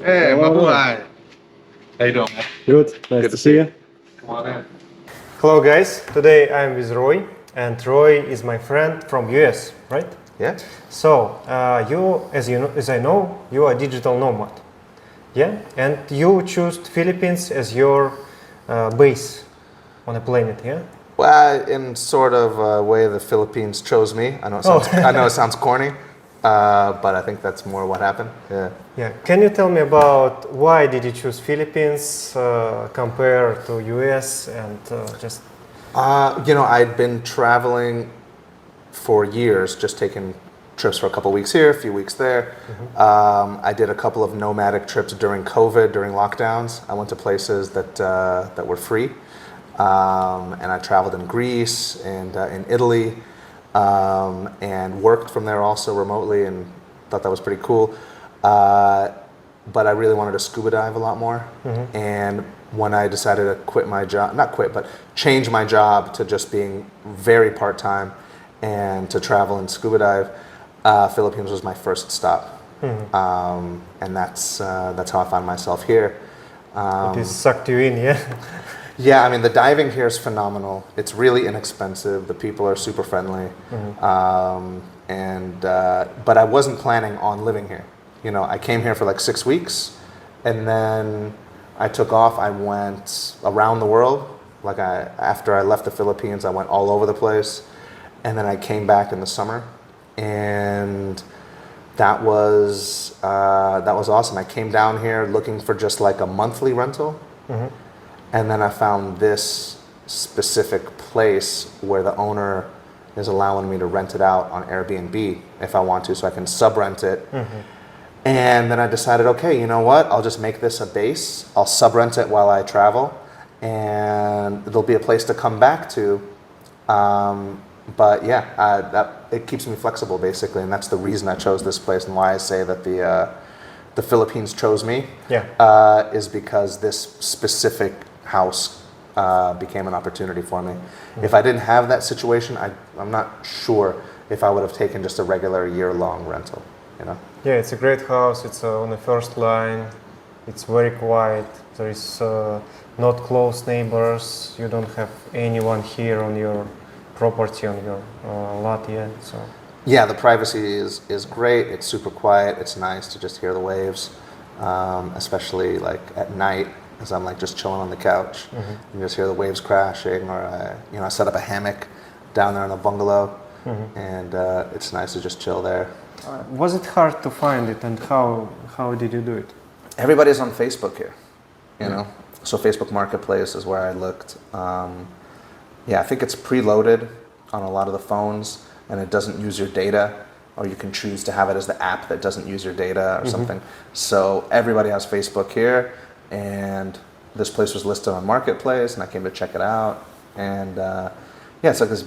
Hey, Mabuhay. How you doing, man? Good. Nice to see you. Come on in. Hello, guys. Today I'm with Roy, and Roy is my friend from US, right? Yeah. So as I know, you are a digital nomad. Yeah, and you chose Philippines as your base on the planet. Yeah. Well, in sort of a way, the Philippines chose me. I know it sounds corny, but I think that's more what happened. Yeah. Yeah. Can you tell me about why did you choose Philippines compared to US and just? I'd been traveling for years, just taking trips for a couple weeks here, a few weeks there. I did a couple of nomadic trips during COVID, during lockdowns. I went to places that were free, and I traveled in Greece and in Italy, and worked from there also remotely, and thought that was pretty cool. But I really wanted to scuba dive a lot more, and when I decided to quit my job, not quit, but change my job to just being very part-time and to travel and scuba dive, Philippines was my first stop, and that's how I found myself here. It sucked you in, yeah. Yeah, I mean the diving here is phenomenal. It's really inexpensive. The people are super friendly, but I wasn't planning on living here. I came here for like 6 weeks, and then I took off. I went around the world. After I left the Philippines, I went all over the place, and then I came back in the summer, and that was awesome. I came down here looking for just like a monthly rental, and then I found this specific place where the owner is allowing me to rent it out on Airbnb if I want to, so I can sub-rent it. And then I decided, okay, you know what? I'll just make this a base. I'll sub-rent it while I travel, and there'll be a place to come back to. But yeah, it keeps me flexible basically, and that's the reason I chose this place and why I say that the Philippines chose me. Yeah. Is because this specific house became an opportunity for me. If I didn't have that situation, I'm not sure if I would have taken just a regular year-long rental. Yeah, it's a great house. It's on the first line. It's very quiet. There is not close neighbors. You don't have anyone here on your property, on your lot yet. So yeah, the privacy is great. It's super quiet. It's nice to just hear the waves, especially like at night as I'm like just chilling on the couch. You just hear the waves crashing, or I set up a hammock down there in the bungalow, and it's nice to just chill there. Was it hard to find it, and how did you do it? Everybody's on Facebook here, so Facebook Marketplace is where I looked. I think it's preloaded on a lot of the phones, and it doesn't use your data, or you can choose to have it as the app that doesn't use your data or something. So everybody has Facebook here, and this place was listed on Marketplace, and I came to check it out. And it's like this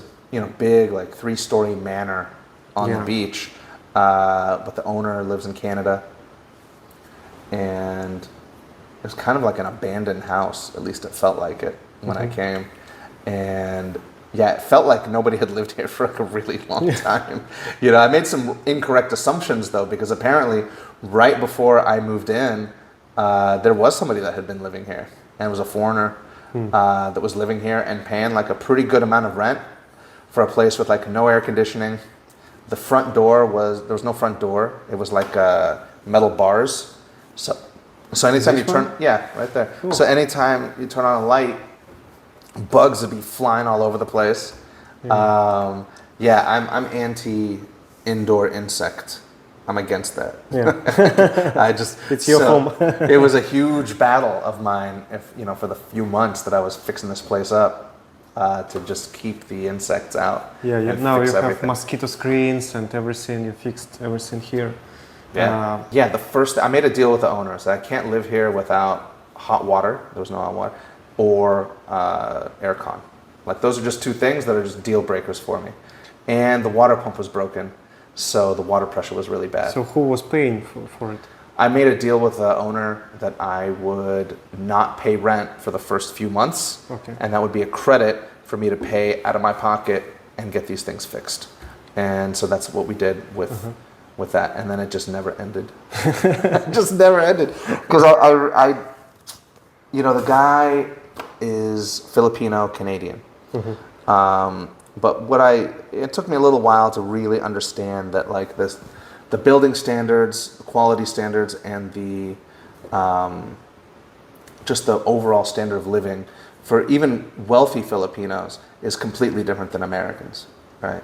big like 3-story manor on the beach. But the owner lives in Canada, and it's kind of like an abandoned house. At least it felt like it when I came, and it felt like nobody had lived here for like a really long time. I made some incorrect assumptions though, because apparently right before I moved in, there was somebody that had been living here, and it was a foreigner that was living here and paying like a pretty good amount of rent for a place with like no air conditioning. The front door there was no front door. It was like metal bars. So anytime you turn, right there. Cool. So anytime you turn on a light, bugs would be flying all over the place. I'm anti indoor insect. I'm against that. Yeah. It's your home. It was a huge battle of mine, for the few months that I was fixing this place up. To just keep the insects out. Now you have mosquito screens and everything. You fixed everything here. I made a deal with the owner, so I can't live here without hot water. There was no hot water, or aircon. Like those are just two things that are just deal breakers for me. And the water pump was broken, so the water pressure was really bad. So who was paying for it? I made a deal with the owner that I would not pay rent for the first few months, and that would be a credit for me to pay out of my pocket and get these things fixed. And so that's what we did with with that, and then it just never ended. It just never ended because the guy is Filipino Canadian. But it took me a little while to really understand that like the building standards, the quality standards, and the just the overall standard of living for even wealthy Filipinos is completely different than Americans, right?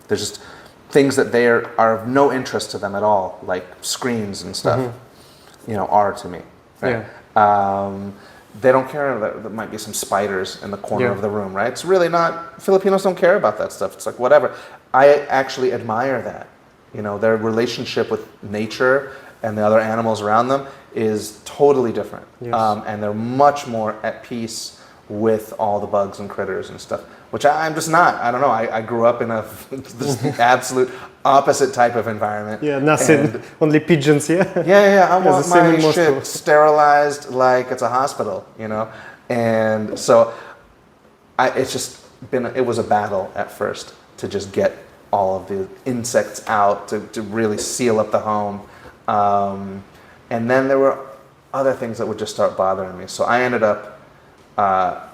There's just things that they are of no interest to them at all, like screens and stuff, are to me, right? Yeah. They don't care that there might be some spiders in the corner of the room, right? It's really not, Filipinos don't care about that stuff. It's like, whatever. I actually admire that. Their relationship with nature and the other animals around them is totally different. Yes. And they're much more at peace with all the bugs and critters and stuff, which I'm just not. I don't know. I grew up in this absolute opposite type of environment. Yeah, nothing. Only pigeons, yeah? Yeah. I want my same in shit sterilized like it's a hospital, And so it was a battle at first to just get all of the insects out, to really seal up the home. And then there were other things that would just start bothering me. So I ended up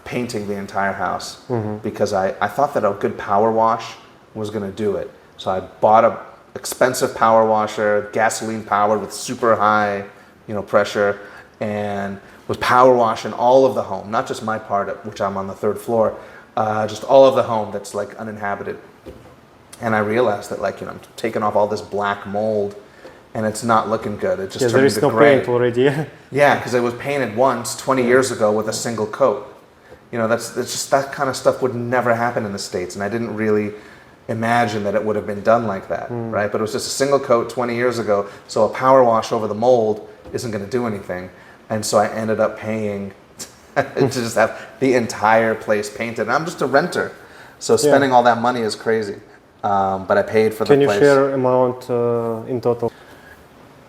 painting the entire house because I thought that a good power wash was going to do it. So I bought a expensive power washer, gasoline powered with super high, pressure, and was power washing all of the home, not just my part, which I'm on the third floor, just all of the home that's like uninhabited. And I realized that I'm taking off all this black mold, and it's not looking good. It just turned into gray. There is no paint already. Yeah, because it was painted once 20 years ago with a single coat. That's just that kind of stuff would never happen in the States, and I didn't really imagine that it would have been done like that, right? But it was just a single coat 20 years ago, so a power wash over the mold isn't going to do anything. And so I ended up paying to just have the entire place painted. And I'm just a renter, so spending all that money is crazy. But I paid for the place. Can you share amount in total?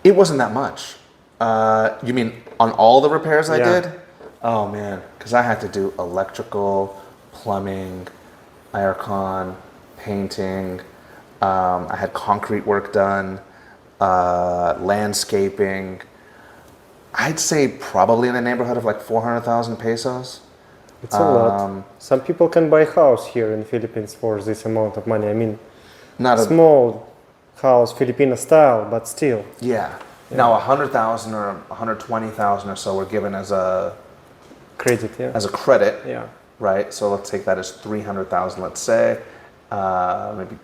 It wasn't that much. You mean on all the repairs I did? Oh man, because I had to do electrical, plumbing, aircon, painting. I had concrete work done, landscaping. I'd say probably in the neighborhood of like 400,000 pesos. It's a lot. Some people can buy a house here in the Philippines for this amount of money. I mean, not a small house, Filipino style, but still. Yeah. Now 100,000 or 120,000 or so were given as a credit. Yeah. As a credit. Yeah. Right. So let's take that as 300,000. Let's say maybe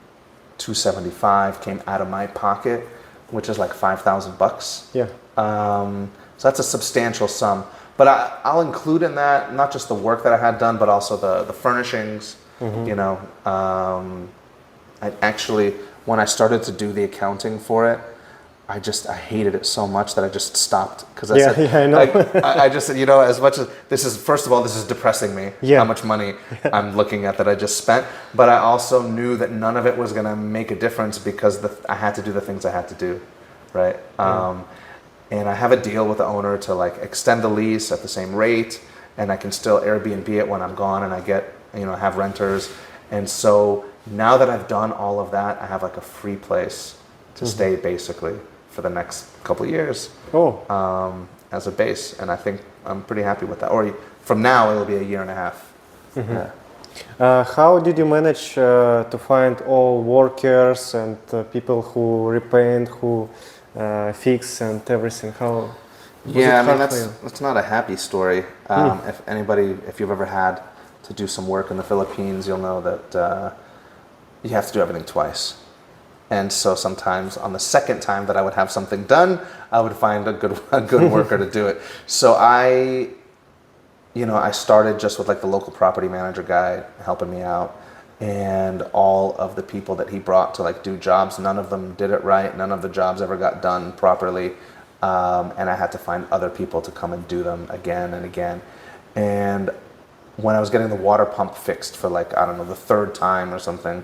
275 came out of my pocket, which is like $5,000. Yeah. So that's a substantial sum. But I'll include in that not just the work that I had done, but also the furnishings. I actually, when I started to do the accounting for it, I hated it so much that I just stopped because I said, I know. I just said, as much as this is, first of all, this is depressing me, how much money I'm looking at that I just spent. But I also knew that none of it was going to make a difference because I had to do the things I had to do, right? And I have a deal with the owner to like extend the lease at the same rate, and I can still Airbnb it when I'm gone, and I get, have renters. And so now that I've done all of that, I have like a free place to stay basically for the next couple of years as a base. And I think I'm pretty happy with that. Or from now, it'll be a year and a half. Yeah. How did you manage to find all workers and people who repaint, who fix and everything? How was it hard for you? That's not a happy story. If you've ever had to do some work in the Philippines, you'll know that you have to do everything twice. And so sometimes on the second time that I would have something done, I would find a good worker to do it. So I started just with like the local property manager guy helping me out, and all of the people that he brought to like do jobs, none of them did it right. None of the jobs ever got done properly. And I had to find other people to come and do them again and again. And when I was getting the water pump fixed for like, I don't know, the third time or something,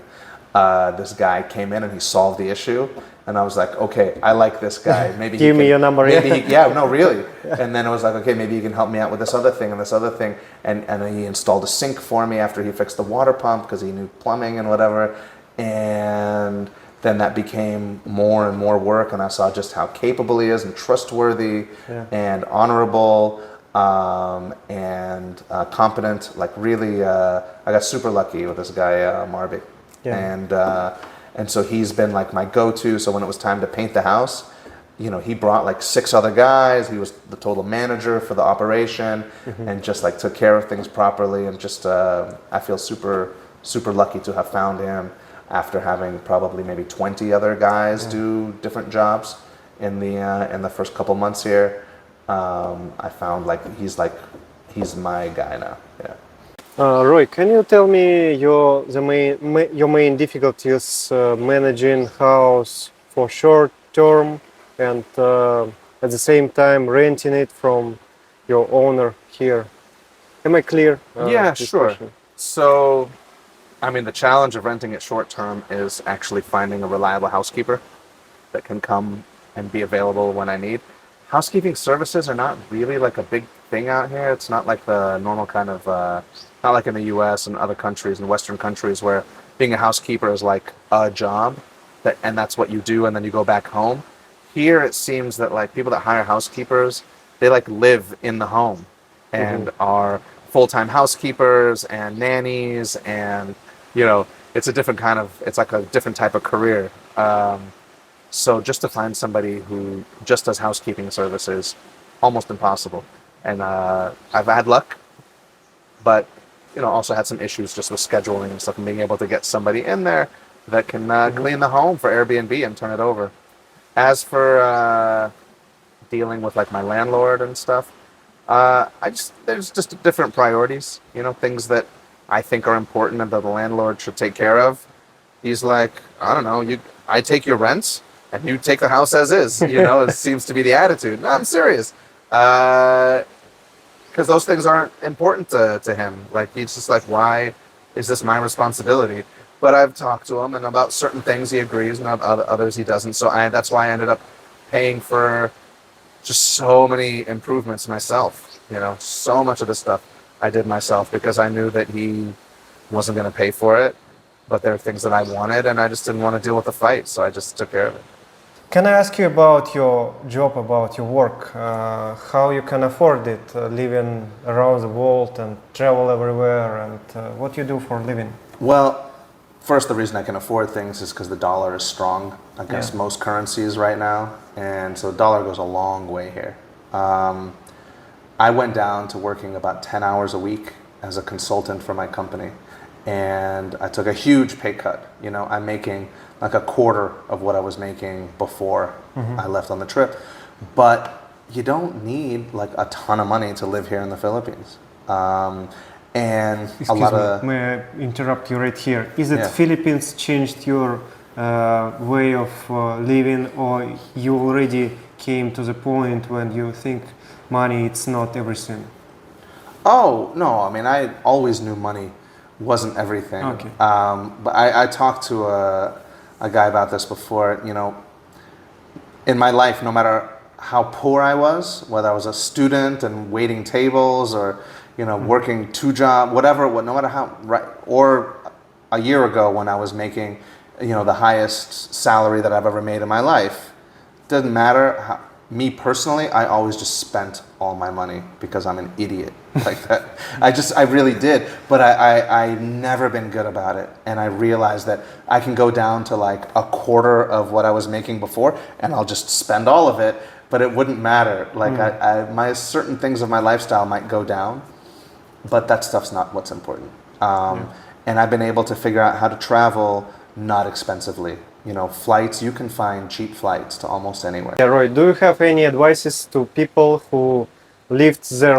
this guy came in and he solved the issue. And I was like, okay, I like this guy. Maybe Give me your number. Really. And then it was like, okay, maybe you can help me out with this other thing and this other thing. And he installed a sink for me after he fixed the water pump because he knew plumbing and whatever. And then that became more and more work, and I saw just how capable he is and trustworthy and honorable and competent. Like really, I got super lucky with this guy Marby, and so he's been like my go-to. So when it was time to paint the house, you know, he brought like 6 other guys. He was the total manager for the operation, and just like took care of things properly. And just I feel super lucky to have found him after having probably maybe 20 other guys do different jobs in the first couple months here. I found he's my guy now. Yeah. Roy, can you tell me your main difficulties managing house for short term and at the same time renting it from your owner here? Am I clear? Yeah, this sure. question? So, I mean, the challenge of renting it short term is actually finding a reliable housekeeper that can come and be available when I need. Housekeeping services are not really like a big thing out here. It's not like the normal kind of, not like in the US and other countries and Western countries where being a housekeeper is like a job and that's what you do and then you go back home. Here it seems that like people that hire housekeepers, they like live in the home and are full-time housekeepers and nannies, and you know, it's like a different type of career. So just to find somebody who just does housekeeping services, almost impossible. And I've had luck, but you know, also had some issues just with scheduling and stuff, and being able to get somebody in there that can clean the home for Airbnb and turn it over. As for dealing with like my landlord and stuff, there's just different priorities, you know, things that I think are important and that the landlord should take care of. He's like, I don't know, I take your rents and you take the house as is, you know. It seems to be the attitude. No, I'm serious. Because those things aren't important to him. Like, he's just like, why is this my responsibility? But I've talked to him, and about certain things he agrees, and about others he doesn't. So that's why I ended up paying for just so many improvements myself. You know, so much of this stuff I did myself because I knew that he wasn't going to pay for it. But there are things that I wanted, and I just didn't want to deal with the fight, so I just took care of it. Can I ask you about your job, about your work? How you can afford it, living around the world and travel everywhere, and what you do for a living? Well, first, the reason I can afford things is because the dollar is strong against most currencies right now, and so the dollar goes a long way here. I went down to working about 10 hours a week as a consultant for my company, and I took a huge pay cut. You know, I'm making like a quarter of what I was making before I left on the trip. But you don't need like a ton of money to live here in the Philippines. And Excuse a lot me, of... may I interrupt you right here? Is it Yeah. Philippines changed your way of living, or you already came to the point when you think money it's not everything? Oh, no, I mean, I always knew money wasn't everything. Okay. But I talked to a guy about this before. You know, in my life, no matter how poor I was, whether I was a student and waiting tables or, you know, working 2 jobs, whatever, no matter how, right, or a year ago when I was making, you know, the highest salary that I've ever made in my life, doesn't matter how, me personally, I always just spent all my money because I'm an idiot like that. I really did. But I've never been good about it. And I realized that I can go down to like a quarter of what I was making before and I'll just spend all of it, but it wouldn't matter. Like my certain things of my lifestyle might go down, but that stuff's not what's important. And I've been able to figure out how to travel not expensively. You know, flights, you can find cheap flights to almost anywhere. Yeah, Roy, do you have any advices to people who lived their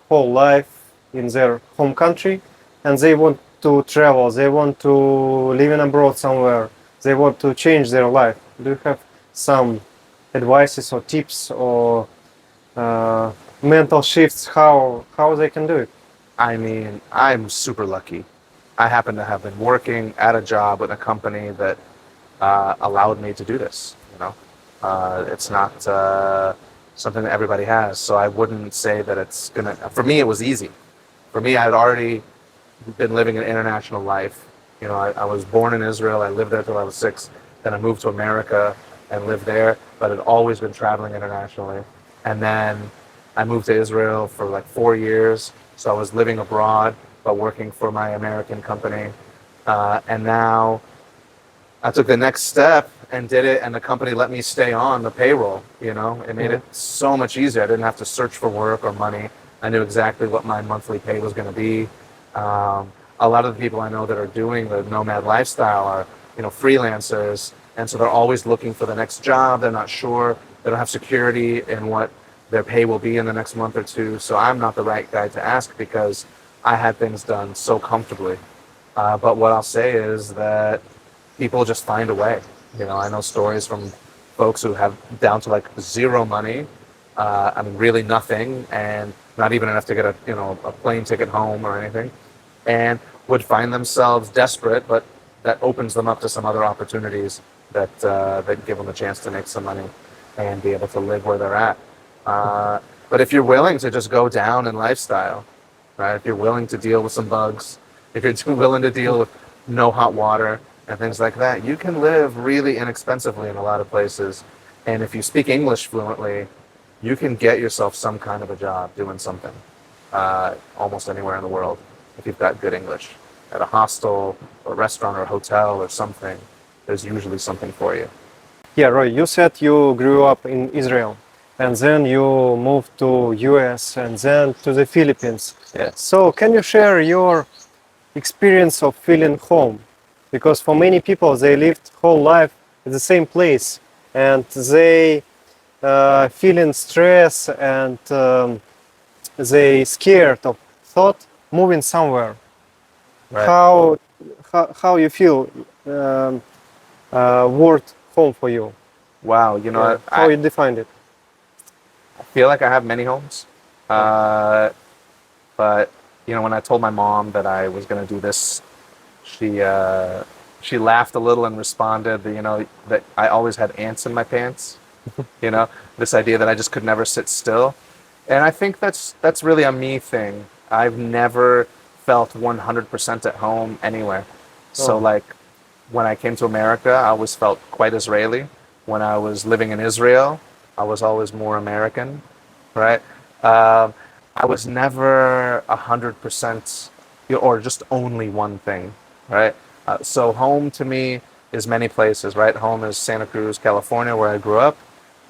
whole life in their home country and they want to travel, they want to live in abroad somewhere, they want to change their life? Do you have some advices or tips or mental shifts how they can do it? I mean, I'm super lucky. I happen to have been working at a job with a company that allowed me to do this. You know, it's not something that everybody has. So I wouldn't say that it's gonna. For me, it was easy. For me, I had already been living an international life. You know, I was born in Israel. I lived there till I was 6. Then I moved to America and lived there, but had always been traveling internationally. And then I moved to Israel for like 4 years. So I was living abroad, but working for my American company. And now I took the next step and did it, and the company let me stay on the payroll. You know, it made it so much easier. I didn't have to search for work or money. I knew exactly what my monthly pay was going to be. A lot of the people I know that are doing the nomad lifestyle are, you know, freelancers, and so they're always looking for the next job. They're not sure. They don't have security in what their pay will be in the next month or two. So I'm not the right guy to ask because I had things done so comfortably. But what I'll say is that people just find a way. You know, I know stories from folks who have down to like zero money, I mean, really nothing, and not even enough to get a plane ticket home or anything, and would find themselves desperate, but that opens them up to some other opportunities that give them a chance to make some money and be able to live where they're at. But if you're willing to just go down in lifestyle, right? If you're willing to deal with some bugs, if you're too willing to deal with no hot water and things like that, you can live really inexpensively in a lot of places. And if you speak English fluently, you can get yourself some kind of a job doing something almost anywhere in the world if you've got good English. At a hostel or restaurant or hotel or something, there's usually something for you. Yeah, Roy, you said you grew up in Israel and then you moved to US and then to the Philippines. Yeah. So can you share your experience of feeling home? Because for many people, they lived whole life at the same place and they feeling stress and they scared of thought moving somewhere. Right. How you feel word home for you? Wow, you know, How you defined it? I feel like I have many homes. But you know, when I told my mom that I was going to do this, she laughed a little and responded that, you know, that I always had ants in my pants. You know, this idea that I just could never sit still. And I think that's really a me thing. I've never felt 100% at home anywhere. So like when I came to America, I always felt quite Israeli. When I was living in Israel, I was always more American, right? I was never 100% or just only one thing, right? So home to me is many places, right? Home is Santa Cruz, California, where I grew up.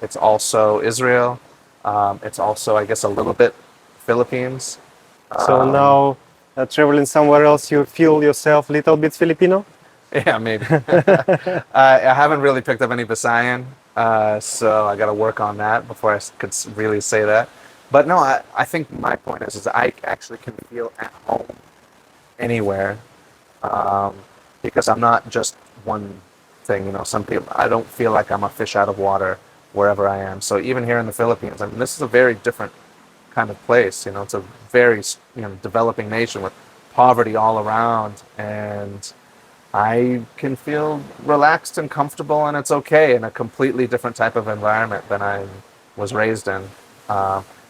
It's also Israel. It's also, I guess, a little bit Philippines. So now traveling somewhere else, you feel yourself a little bit Filipino? Yeah, maybe. I haven't really picked up any Visayan, so I got to work on that before I could really say that. But no, I think my point is I actually can feel at home anywhere because I'm not just one thing. You know, some people, I don't feel like I'm a fish out of water wherever I am. So even here in the Philippines, I mean, this is a very different kind of place. You know, it's a very, you know, developing nation with poverty all around, and I can feel relaxed and comfortable, and it's okay in a completely different type of environment than I was raised in.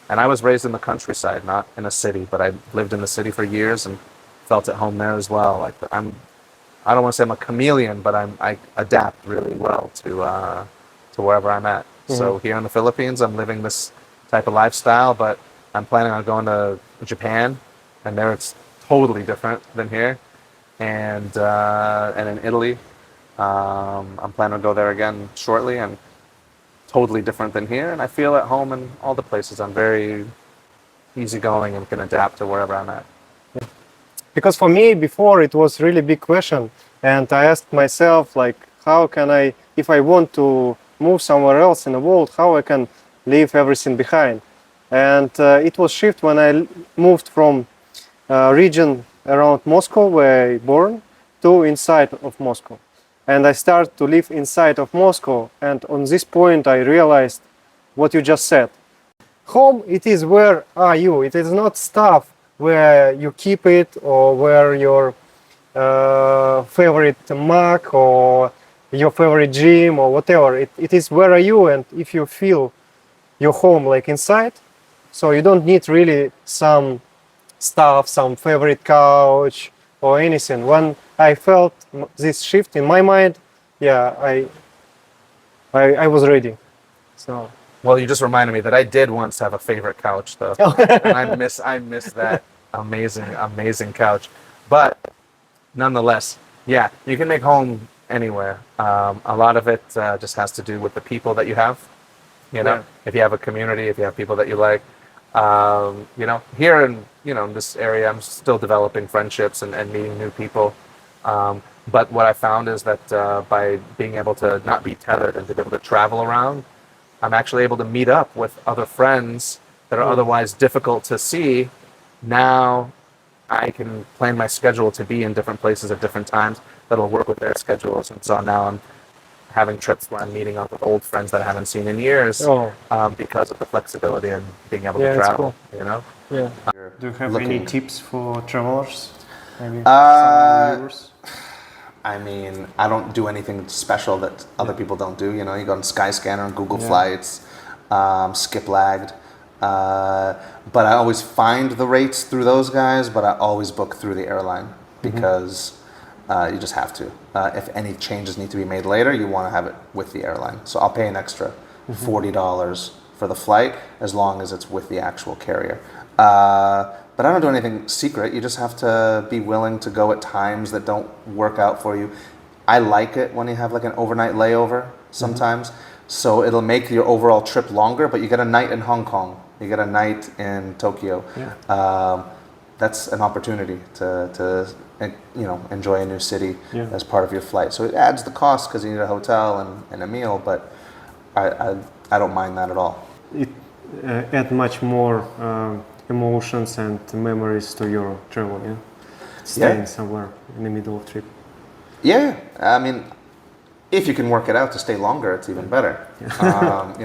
And I was raised in the countryside, not in a city, but I lived in the city for years and felt at home there as well. Like I don't want to say I'm a chameleon, but I adapt really well to wherever I'm at. So here in the Philippines, I'm living this type of lifestyle, but I'm planning on going to Japan, and there it's totally different than here. And in Italy, I'm planning to go there again shortly, and totally different than here. And I feel at home in all the places. I'm very easygoing and can adapt to wherever I'm at. Because for me, before, it was really big question, and I asked myself, like, how can I, if I want to move somewhere else in the world, how I can leave everything behind? And it was shift when I moved from region around Moscow, where I born, to inside of Moscow. And I started to live inside of Moscow, and on this point I realized what you just said. Home, it is where are you. It is not stuff where you keep it or where your favorite Mac or your favorite gym or whatever. It is where are you, and if you feel your home like inside, so you don't need really some stuff, some favorite couch or anything. When I felt this shift in my mind, yeah, I was ready. So Well, you just reminded me that I did once have a favorite couch, though, and I miss that amazing couch. But nonetheless, yeah, you can make home anywhere. A lot of it just has to do with the people that you have. You know, Yeah. if you have a community, if you have people that you like. You know, here in in this area, I'm still developing friendships and meeting new people. But what I found is that by being able to not be tethered and to be able to travel around, I'm actually able to meet up with other friends that are otherwise difficult to see. Now I can plan my schedule to be in different places at different times that'll work with their schedules. And so now I'm having trips where I'm meeting up with old friends that I haven't seen in years Oh, because of the flexibility and being able yeah, to it's travel, cool. you know? Yeah. You're Do you have any looking. tips for travelers? Maybe some of Uh, our viewers? I mean, I don't do anything special that other people don't do. You know, you go on Skyscanner and Google Yeah. Flights, Skip Lagged. But I always find the rates through those guys, but I always book through the airline because you just have to. If any changes need to be made later, you want to have it with the airline. So I'll pay an extra $40 for the flight as long as it's with the actual carrier. But I don't do anything secret. You just have to be willing to go at times that don't work out for you. I like it when you have like an overnight layover sometimes. So it'll make your overall trip longer, but you get a night in Hong Kong. You get a night in Tokyo. That's an opportunity to enjoy a new city as part of your flight. So it adds the cost because you need a hotel and a meal, but I don't mind that at all. It add much more emotions and memories to your travel, yeah? Staying somewhere in the middle of trip. Yeah, I mean, if you can work it out to stay longer, it's even better.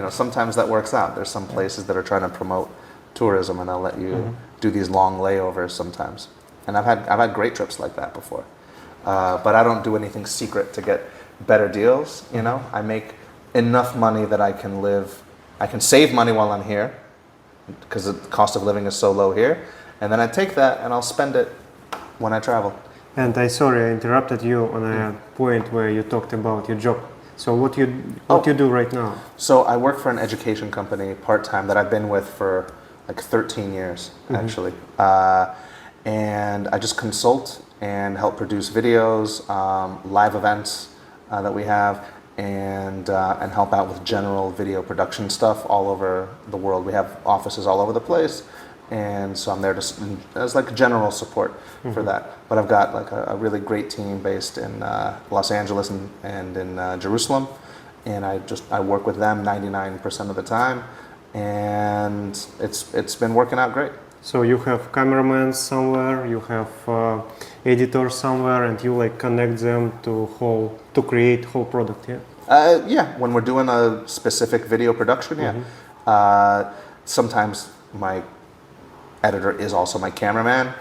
Sometimes that works out. There's some places that are trying to promote tourism, and they'll let you do these long layovers sometimes. And I've had great trips like that before. But I don't do anything secret to get better deals. You know, I make enough money that I can live. I can save money while I'm here because the cost of living is so low here, and then I take that and I'll spend it when I travel. And I interrupted you on a point where you talked about your job. So what you do right now? So I work for an education company part-time that I've been with for like 13 years actually, and I just consult and help produce videos, live events that we have, and help out with general video production stuff all over the world. We have offices all over the place, and so I'm there just as like general support for that. But I've got like a really great team based in Los Angeles and in Jerusalem, and I work with them 99% of the time, and it's been working out great. So you have cameramen somewhere, you have editors somewhere, and you like connect them to create whole product, yeah? Yeah, when we're doing a specific video production, sometimes my editor is also my cameraman.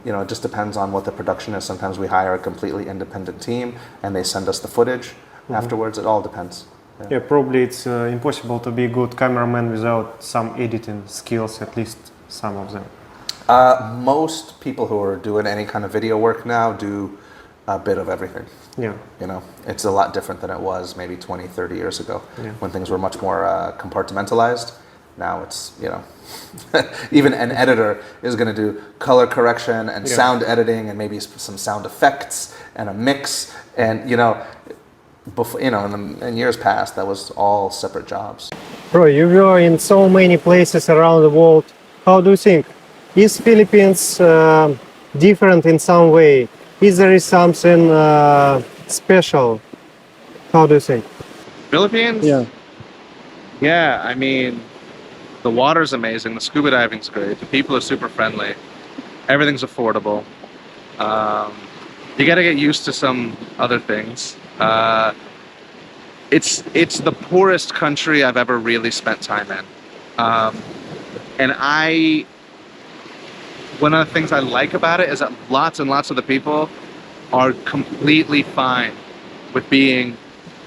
It just depends on what the production is. Sometimes we hire a completely independent team and they send us the footage afterwards. It all depends. Yeah, probably it's impossible to be a good cameraman without some editing skills, at least some of them. Most people who are doing any kind of video work now do a bit of everything. Yeah. It's a lot different than it was maybe 20, 30 years ago when things were much more compartmentalized. Now it's, even an editor is going to do color correction and sound editing and maybe some sound effects and a mix. And, before, in years past, that was all separate jobs. Bro, you were in so many places around the world. How do you think? Is Philippines different in some way? Is there something special? How do you think? Philippines? Yeah. Yeah, I mean, the water's amazing. The scuba diving's great. The people are super friendly. Everything's affordable. You got to get used to some other things. It's the poorest country I've ever really spent time in. One of the things I like about it is that lots and lots of the people are completely fine with being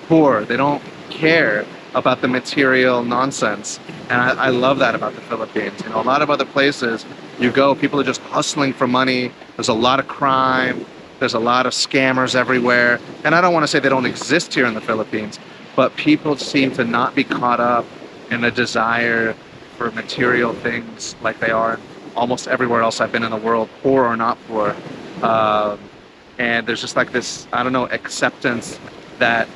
poor. They don't care about the material nonsense. And I love that about the Philippines. A lot of other places you go, people are just hustling for money. There's a lot of crime. There's a lot of scammers everywhere. And I don't want to say they don't exist here in the Philippines, but people seem to not be caught up in a desire for material things like they are almost everywhere else I've been in the world, poor or not poor. And there's just like this, I don't know, acceptance that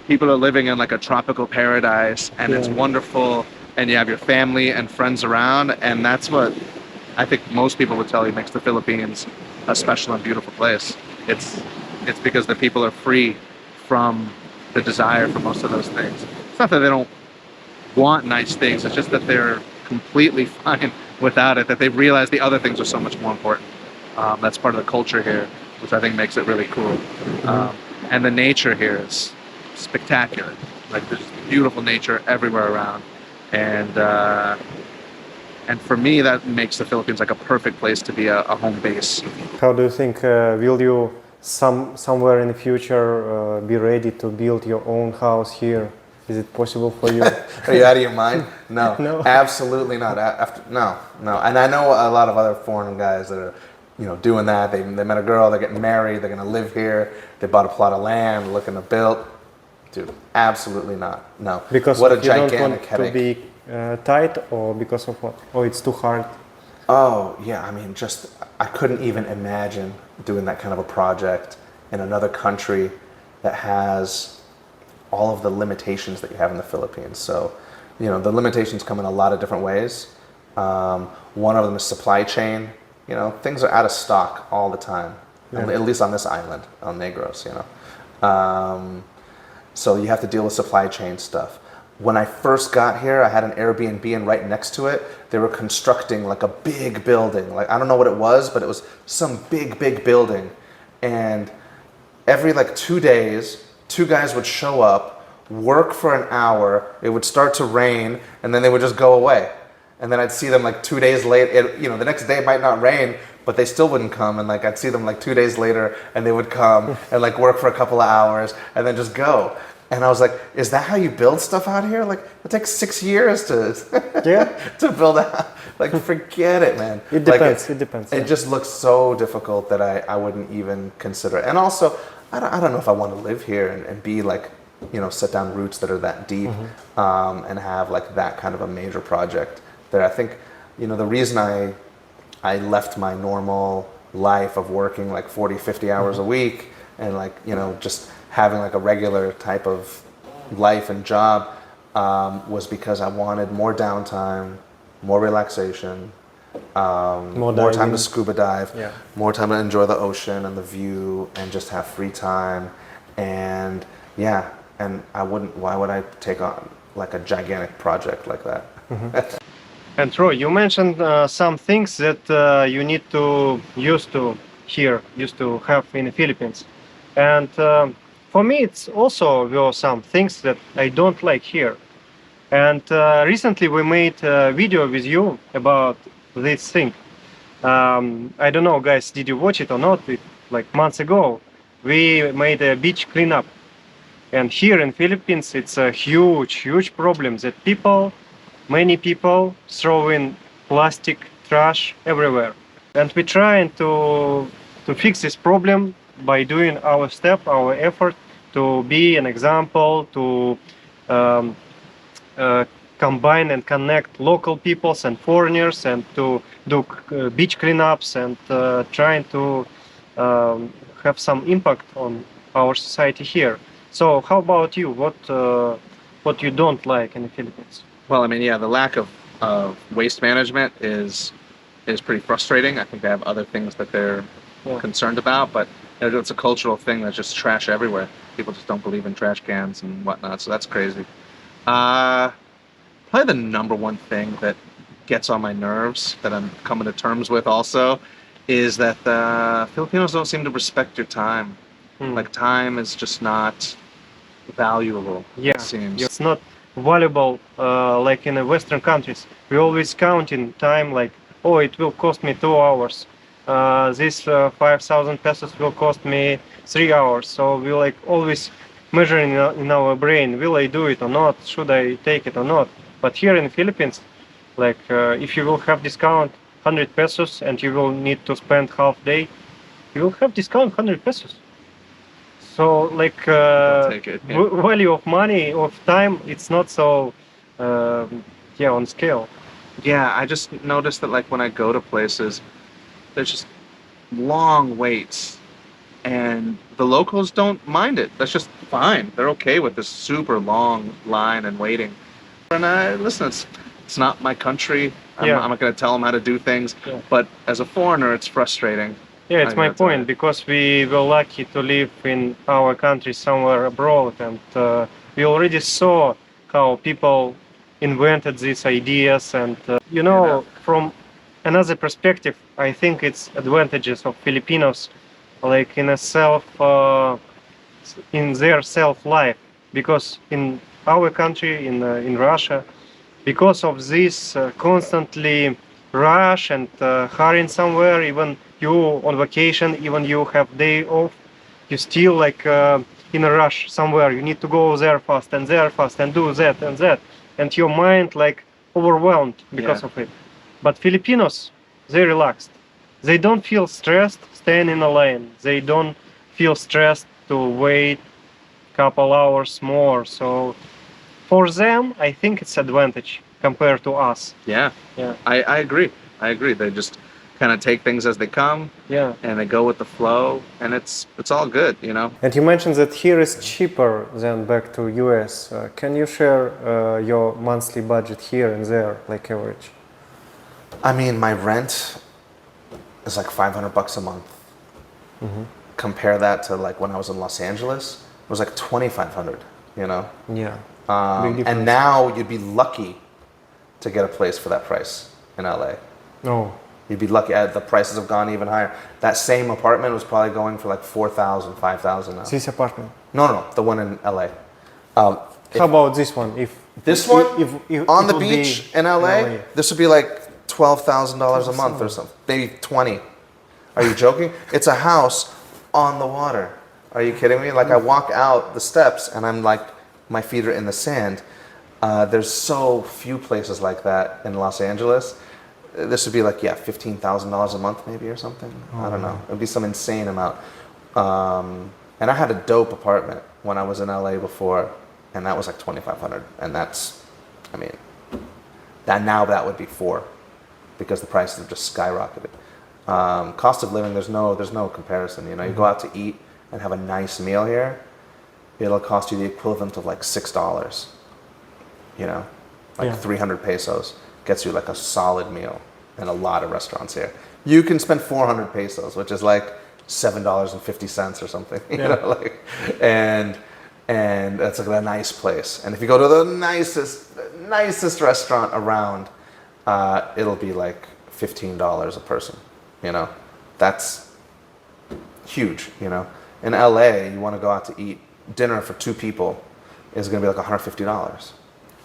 people are living in like a tropical paradise and it's wonderful and you have your family and friends around, and that's what I think most people would tell you makes the Philippines a special and beautiful place. It's because the people are free from the desire for most of those things. It's not that they don't want nice things, it's just that they're completely fine without it, that they've realized the other things are so much more important. That's part of the culture here, which I think makes it really cool. And the nature here is spectacular. Like there's beautiful nature everywhere around. And for me, that makes the Philippines like a perfect place to be a home base. How do you think, will you somewhere in the future be ready to build your own house here? Is it possible for you? Are you out of your mind? No, No. absolutely not. No. And I know a lot of other foreign guys that are, doing that. They met a girl, they're getting married, they're gonna live here. They bought a plot of land, looking to build. Dude, absolutely not. No. Because what a you don't gigantic want headache. to be tight, or because of what? Oh, it's too hard. Oh, yeah, I mean, I couldn't even imagine doing that kind of a project in another country that has all of the limitations that you have in the Philippines. So, the limitations come in a lot of different ways. One of them is supply chain. Things are out of stock all the time, at least on this island, on Negros, So you have to deal with supply chain stuff. When I first got here, I had an Airbnb, and right next to it, they were constructing like a big building. Like, I don't know what it was, but it was some big, big building. And every 2 days, 2 guys would show up, work for an hour, it would start to rain, and then they would just go away. And then I'd see them 2 days later, the next day it might not rain, but they still wouldn't come. And I'd see them 2 days later, and they would come and work for a couple of hours and then just go. And I was like, is that how you build stuff out here? It takes 6 years to to build out. Forget it, man. It depends. It depends. It just looks so difficult that I wouldn't even consider it. And also, I don't know if I want to live here and be set down roots that are that deep, and have that kind of a major project there. I think, the reason I left my normal life of working 40, 50 hours a week and just having a regular type of life and job, was because I wanted more downtime, more relaxation, more time to scuba dive, more time to enjoy the ocean and the view and just have free time. And why would I take on a gigantic project like that? And Troy, you mentioned some things that you need to used to have in the Philippines. And for me, it's also there are some things that I don't like here. And recently we made a video with you about this thing. I don't know, guys, did you watch it or not? Months ago, we made a beach cleanup. And here in Philippines, it's a huge problem that many people throw in plastic trash everywhere. And we're trying to fix this problem by doing our effort to be an example, to combine and connect local peoples and foreigners, and to do beach cleanups and trying to have some impact on our society here. So how about you? What you don't like in the Philippines? Well, I mean, yeah, the lack of waste management is pretty frustrating. I think they have other things that they're concerned about, but it's a cultural thing. There's just trash everywhere. People just don't believe in trash cans and whatnot, so that's crazy. Probably the number one thing that gets on my nerves, that I'm coming to terms with also, is that the Filipinos don't seem to respect your time. Time is just not valuable, it seems. It's not valuable like in the Western countries. We always count in time oh, it will cost me 2 hours. This 5,000 pesos will cost me 3 hours. So we always measuring in our brain, will I do it or not? Should I take it or not? But here in the Philippines, if you will have discount 100 pesos and you will need to spend half day, you will have discount 100 pesos. So like I'll take it. Yeah. value of money of time, it's not so yeah on scale. Yeah, I just noticed that like when I go to places, there's just long waits, and the locals don't mind it. That's just fine. They're okay with this super long line and waiting. And I listen, it's not my country. Yeah. I'm not going to tell them how to do things. Yeah. But as a foreigner, it's frustrating. Yeah, it's I my gotta tell point you. because we were lucky to live in our country somewhere abroad, and we already saw how people invented these ideas. And from another perspective, I think it's advantages of Filipinos, like in a in their self life, because in our country, in Russia, because of this constantly rush and hurrying somewhere, even you on vacation, even you have day off, you still like in a rush somewhere. You need to go there fast and do that and that, and your mind like overwhelmed because Yeah. of it. But Filipinos, they relaxed. They don't feel stressed staying in a lane. They don't feel stressed to wait couple hours more. So for them, I think it's advantage compared to us. Yeah, Yeah. I agree. I agree. They just kind of take things as they come, Yeah. and they go with the flow, and it's all good, you know. And you mentioned that here is cheaper than back to US. Can you share your monthly budget here and there, like average? I mean, my rent is like $500 a month. Compare that to like when I was in Los Angeles, it was like 2,500. You know, Yeah. Big difference. and now you'd be lucky to get a place for that price in LA. No. You'd be lucky. The prices have gone even higher. That same apartment was probably going for like 4,000, 5,000 now. This apartment. No, the one in LA. How about this one? If This one if on it the would beach be in LA, this would be like $12,000 a month or something, maybe 20. Are you joking? It's a house on the water. Are you kidding me? Like I walk out the steps and I'm like, my feet are in the sand. There's so few places like that in Los Angeles. This would be like, yeah, $15,000 a month maybe or something. I don't know. It would be some insane amount. And I had a dope apartment when I was in LA before, and that was like 2,500. And that's, I mean, that would be 4, because the prices have just skyrocketed. Cost of living, there's no comparison. You know, you go out to eat and have a nice meal here, it'll cost you the equivalent of like $6. You know, like Yeah. 300 pesos gets you like a solid meal in a lot of restaurants here. You can spend 400 pesos, which is like $7.50 or something. You Yeah. know, like, and that's like a nice place. And if you go to the nicest restaurant around, it'll be like $15 a person. You know, that's huge. You know, in LA, you want to go out to eat dinner for 2 people is going to be like $150.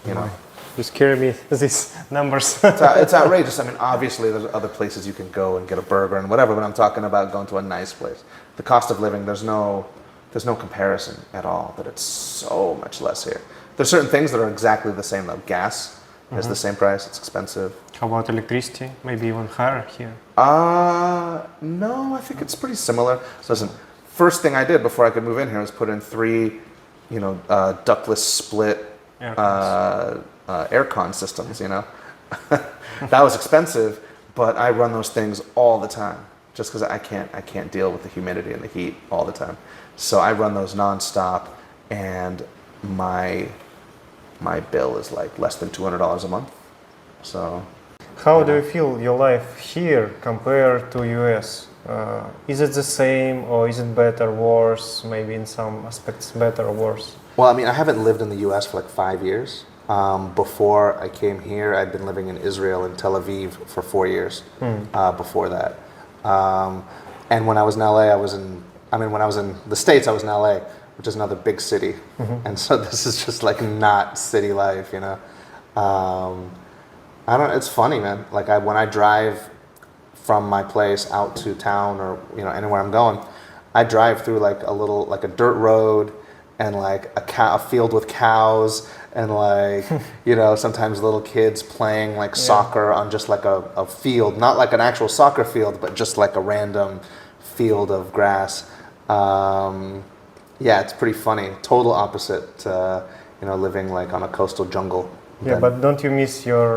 You know, you scare me. These numbers. it's outrageous. I mean, obviously, there's other places you can go and get a burger and whatever, but I'm talking about going to a nice place. The cost of living, there's no comparison at all. But it's so much less here. There's certain things that are exactly the same though. Gas is the same price. It's expensive. How about electricity? Maybe even higher here. No, I think it's pretty similar. So listen, first thing I did before I could move in here was put in 3, ductless split aircon systems, you know. That was expensive, but I run those things all the time just because I can't deal with the humidity and the heat all the time. So I run those nonstop, and my bill is like less than $200 a month. So How do you feel your life here compared to US? Is it the same, or is it better, worse? Maybe in some aspects better or worse? well, I mean, I haven't lived in the U.S. for like 5 years. Before I came here, I'd been living in Israel and Tel Aviv for 4 years. Before that, and when I was in LA, when I was in the States, I was in LA, which is another big city, and so this is just like not city life, you know. I don't. It's funny, man. Like when I drive from my place out to town or anywhere I'm going, I drive through like a dirt road and like a field with cows and like sometimes little kids playing like soccer on just like a field, not like an actual soccer field, but just like a random field of grass. Yeah, it's pretty funny. Total opposite, living like on a coastal jungle. Yeah, than- but don't you miss your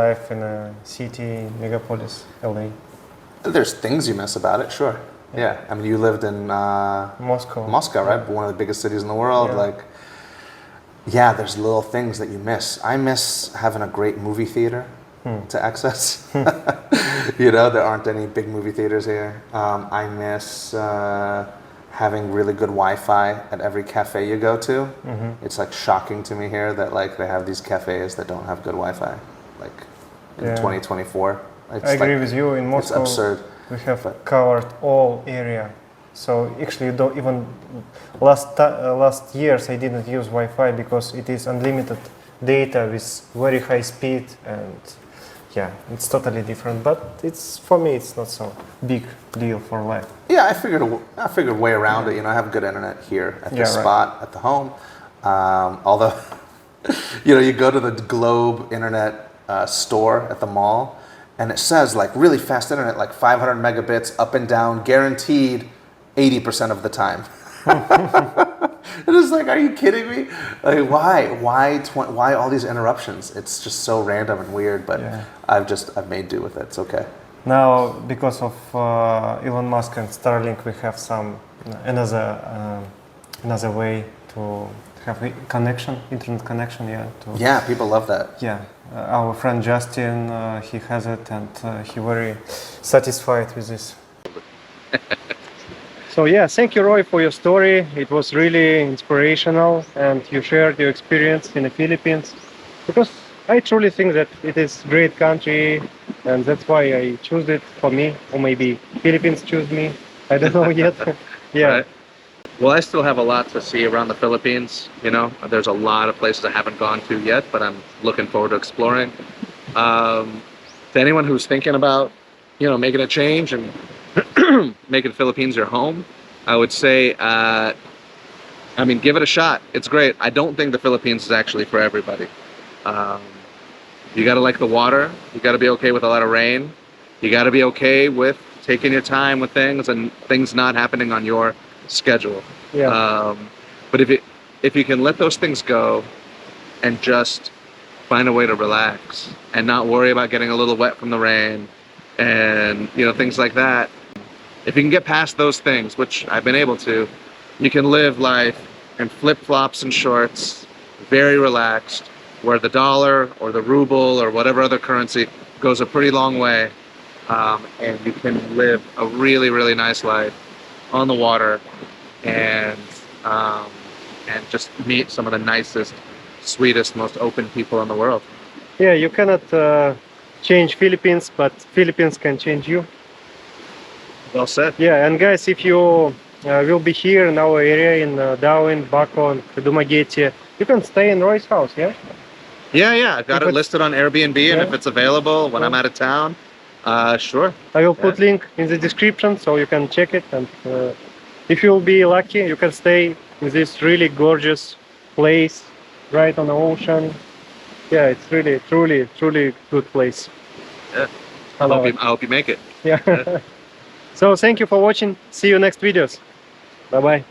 life in a city, megapolis, LA, There's things you miss about it, sure. Yeah, I mean, you lived in Moscow? Moscow, right? One of the biggest cities in the world. Yeah. Like, yeah, there's little things that you miss. I miss having a great movie theater to access. There aren't any big movie theaters here. I miss having really good Wi-Fi at every cafe you go to. It's like shocking to me here that like they have these cafes that don't have good Wi-Fi, like in Yeah. 2024. It's I agree like- with you. In It's Moscow, absurd. we have covered all area. So actually, you don't even last years I didn't use Wi-Fi because it is unlimited data with very high speed, and yeah, it's totally different. But it's for me, it's not so big deal for life. Yeah, I figured a way around it. I have good internet here at this Yeah, right. spot at the home. Although, you go to the Globe internet store at the mall, and it says like really fast internet, like 500 megabits up and down, guaranteed 80% of the time. It is like, are you kidding me? Like, why all these interruptions? It's just so random and weird. But Yeah. I've made do with it. It's okay. Now, because of Elon Musk and Starlink, we have some another way to have internet connection. Yeah. Yeah, people love that. Yeah, our friend Justin, he has it, and he very satisfied with this. So yeah, thank you, Roy, for your story. It was really inspirational, and you shared your experience in the Philippines. Because I truly think that it is great country, and that's why I choose it for me, or maybe Philippines choose me. I don't know yet. Yeah. Right. Well, I still have a lot to see around the Philippines. There's a lot of places I haven't gone to yet, but I'm looking forward to exploring. To anyone who's thinking about, making a change and making Philippines your home, I would say, give it a shot. It's great. I don't think the Philippines is actually for everybody. You got to like the water. You got to be okay with a lot of rain. You got to be okay with taking your time with things and things not happening on your schedule. Yeah. But if you can let those things go and just find a way to relax and not worry about getting a little wet from the rain and things like that, if you can get past those things, which I've been able to, you can live life in flip-flops and shorts, very relaxed, where the dollar or the ruble or whatever other currency goes a pretty long way, and you can live a really, really nice life on the water and just meet some of the nicest, sweetest, most open people in the world. Yeah, you cannot change Philippines, but Philippines can change you. Well said. Yeah, and guys, if you will be here in our area in Dauin, Bacong, Dumaguete, you can stay in Roy's house, yeah? Yeah, I've got If it it's- listed on Airbnb, and Yeah. if it's available when I'm out of town, sure. I will put link in the description so you can check it, and if you'll be lucky, you can stay in this really gorgeous place right on the ocean. Yeah, it's really, truly, truly good place. Yeah. I love it. I hope you make it. Yeah. So thank you for watching. See you next videos. Bye bye.